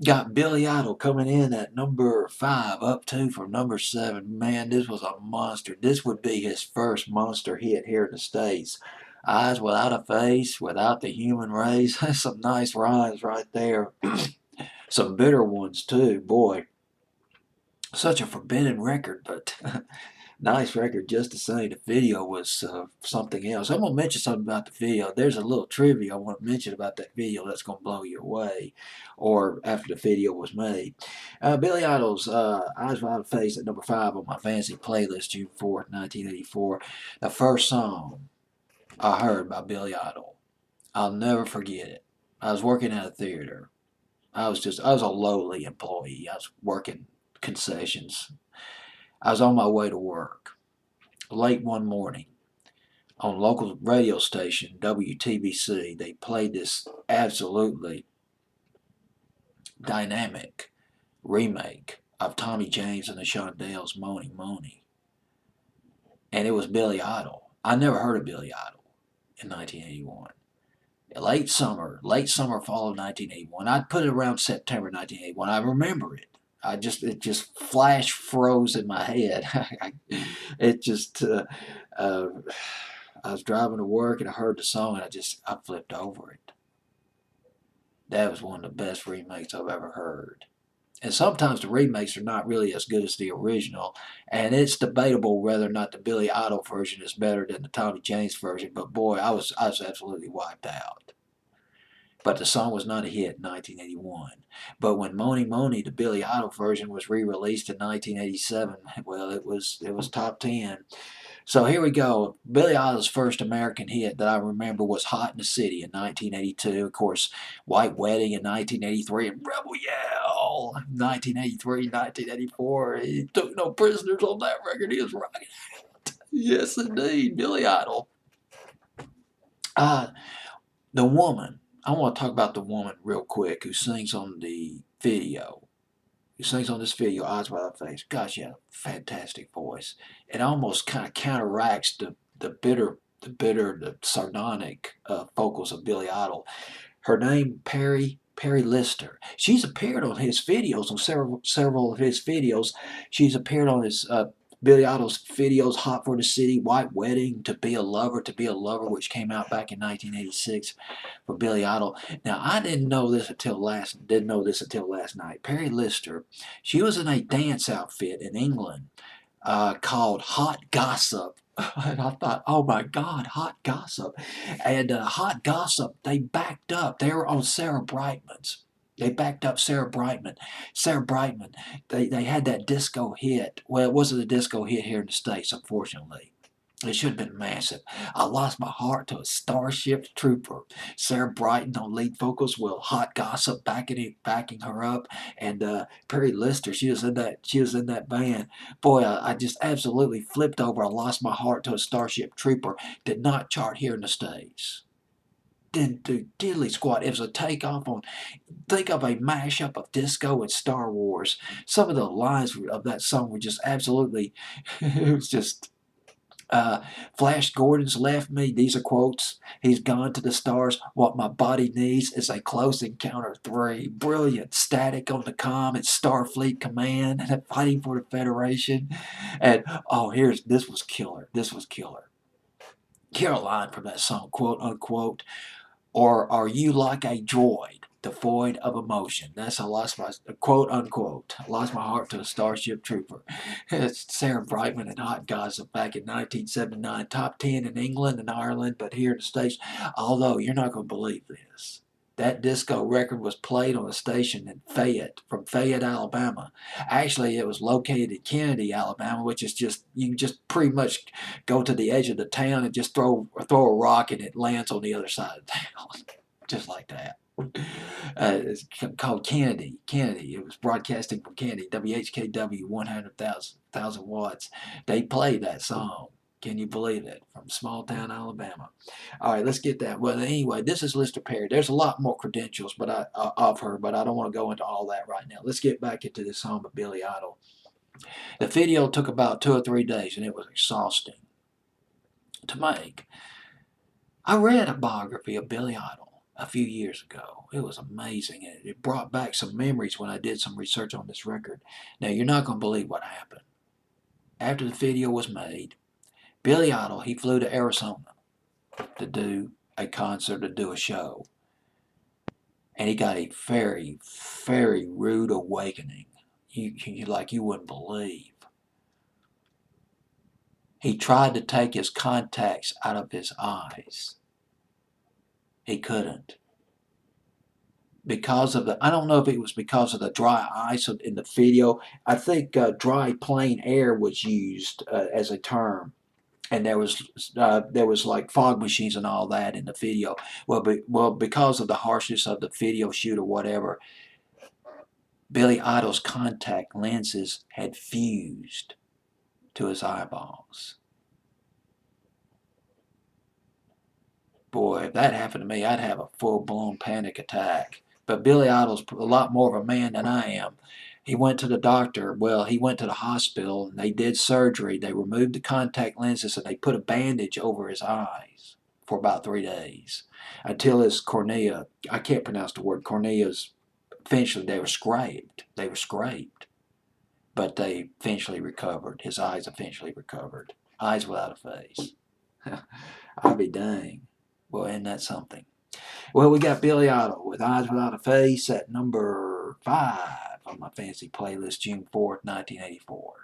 Got Billy Idol coming in at number 5, up 2 from number 7. Man, this was a monster. This would be his first monster hit here in the States. Eyes without a face, without the human race. That's some nice rhymes right there. Some bitter ones too, boy. Such a forbidden record, but nice record just the same. The video was something else. I'm gonna mention something about the video. There's a little trivia I want to mention about that video that's gonna blow you away, or after the video was made. Billy Idol's "Eyes Without a Face" at number 5 on my fancy playlist, June 4th, 1984. The first song I heard by Billy Idol. I'll never forget it. I was working at a theater. I was a lowly employee. I was working concessions. I was on my way to work late one morning on local radio station WTBC. They played this absolutely dynamic remake of Tommy James and the Shondells' "Money Money," and it was Billy Idol. I never heard of Billy Idol in 1981. Late summer, fall of 1981. I'd put it around September 1981. I remember it. It just flash froze in my head. It just uh, I was driving to work and I heard the song and I flipped over it. That was one of the best remakes I've ever heard. And sometimes the remakes are not really as good as the original, and it's debatable whether or not the Billy Idol version is better than the Tommy James version. But boy, I was absolutely wiped out. But the song was not a hit in 1981. But when "Money Money," the Billy Idol version, was re-released in 1987, well, it was top 10. So here we go. Billy Idol's first American hit that I remember was "Hot in the City" in 1982. Of course, "White Wedding" in 1983, and "Rebel Yell" 1983, 1984. He took no prisoners on that record. He was rocking. Yes, indeed, Billy Idol. Uh, the woman. I want to talk about the woman real quick who sings on the video. Who sings on this video, "Eyes Without a Face." Gosh, yeah, fantastic voice. It almost kind of counteracts the sardonic vocals of Billy Idol. Her name, Perry Lister. She's appeared on his videos, on several of his videos. She's appeared on his Billy Idol's videos, "Hot for the City," "White Wedding," To Be a Lover," which came out back in 1986 for Billy Idol. Now, I didn't know this until last night. Perry Lister, she was in a dance outfit in England called Hot Gossip. And I thought, oh my God, Hot Gossip. And Hot Gossip, they backed up. They were on Sarah Brightman's. They backed up Sarah Brightman. Sarah Brightman, they had that disco hit. Well, it wasn't a disco hit here in the States, unfortunately. It should have been massive. "I Lost My Heart to a Starship Trooper." Sarah Brightman on lead vocals with Hot Gossip backing her up, and Perry Lister. She was in that. She was in that band. Boy, I just absolutely flipped over. "I Lost My Heart to a Starship Trooper" did not chart here in the States. Didn't do diddly squat. It was a takeoff on. Think of a mashup of disco and Star Wars. Some of the lines of that song were just absolutely. It was just Flash Gordon's left me. These are quotes. "He's gone to the stars. What my body needs is a close encounter 3. Brilliant. Static on the comm. It's Starfleet Command and fighting for the Federation." And oh, this was killer. This was killer. Caroline from that song, quote unquote. "Or are you like a droid, devoid of emotion?" That's "I lost my," quote unquote, "lost my heart to a Starship Trooper." It's Sarah Brightman and Hot Gossip back in 1979. Top 10 in England and Ireland, but here in the States, although you're not going to believe this. That disco record was played on a station in from Fayette, Alabama. Actually, it was located in Kennedy, Alabama, which is just, you can just pretty much go to the edge of the town and just throw a rock and it lands on the other side of town, just like that. It's called Kennedy. Kennedy. It was broadcasting from Kennedy, WHKW, 100,000 watts. They played that song. Can you believe it? From small town Alabama. All right, let's get that. Well, anyway, this is Lister Perry. There's a lot more credentials, of her, but I don't want to go into all that right now. Let's get back into this song of Billy Idol. The video took about 2 or 3 days, and it was exhausting to make. I read a biography of Billy Idol. a few years ago. It was amazing. It brought back some memories when I did some research on this record. Now, you're not going to believe what happened. After the video was made, Billy Idol, he flew to Arizona to do a concert, to do a show. And he got a very, very rude awakening. Like you wouldn't believe. He tried to take his contacts out of his eyes. He couldn't. Because of I don't know if it was because of the dry ice in the video. I think dry plain air was used as a term. And there was like fog machines and all that in the video. Well, because of the harshness of the video shoot or whatever, Billy Idol's contact lenses had fused to his eyeballs. Boy, if that happened to me, I'd have a full-blown panic attack. But Billy Idol's a lot more of a man than I am. He went to the doctor. Well, he went to the hospital, and they did surgery. They removed the contact lenses, and they put a bandage over his eyes for about 3 days until his cornea, I can't pronounce the word, corneas, eventually they were scraped. They were scraped. But they eventually recovered. His eyes eventually recovered. Eyes without a face. I'll be dang. Well, isn't that something? Well, we got Billy Idol with Eyes Without a Face at number 5 on my fancy playlist, June 4th, 1984.